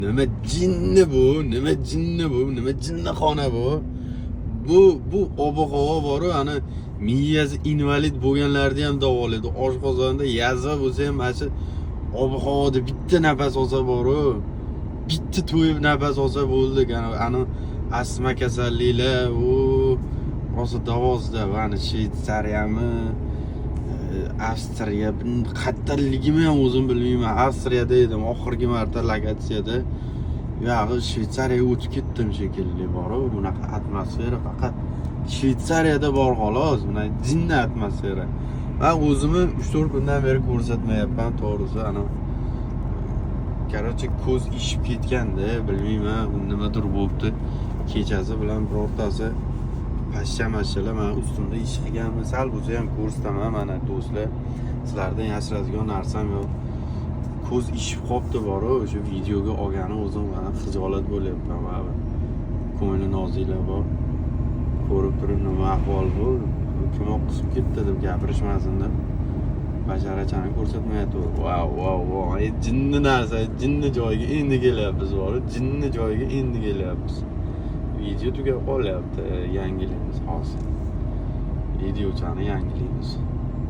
Nima jinni bu? Nima jinni bu? Nima jinnixona bu? Bu ob-havo bor, ana miyasi invalid bo'lganlarni ham davolaydi. Oshqozonda yazva bo'lsa ham mana shu ob-havoda bitta nafas olsa bor-ku, bitta to'yib nafas olsa bo'ldi. Ana astma kasalliklar, u rosa davosida, ana Shvetsariyami, Avstriya, qattarligimi ham o'zim bilmayman. Avstriyada edim oxirgi marta lokatsiyada. Yog'i Shvetsariyaga o'tib ketdim shekilli bor-ku, bunaqa atmosfera faqat Shvetsariyada bor xolos, buna jinni atmosfera. Men o'zimni 3-4 kundan beri ko'rsatmayapman, to'g'risi. Ana ko'z ishib ketganda, bilmayman, nimadir bo'libdi. Kechasi bilan birortasi pashsha-mashshalar men ustimda ish qilganmi, sal bo'lsa ham ko'rsataman, mana do'stlar. Sizlardan yashiradigan narsam yo'q. Ko'z ishib qopti bor-ku, o'sha videoga olgani o'zim mana xijolat bo'lyapman. Mana ko'ngli nozinglar bor. Ko'rib turib nima ahvol bu? Kimoq qisib ketdi deb gapirishmasin deb. Basharachani ko'rsatmayapti. Wow. Jinni narsa, jinni joyiga endi kelyapmiz bor. Jinni joyiga endi kelyapmiz. Video tugab qolyapti, yangilaymiz hozir. Videochani yangilaymiz.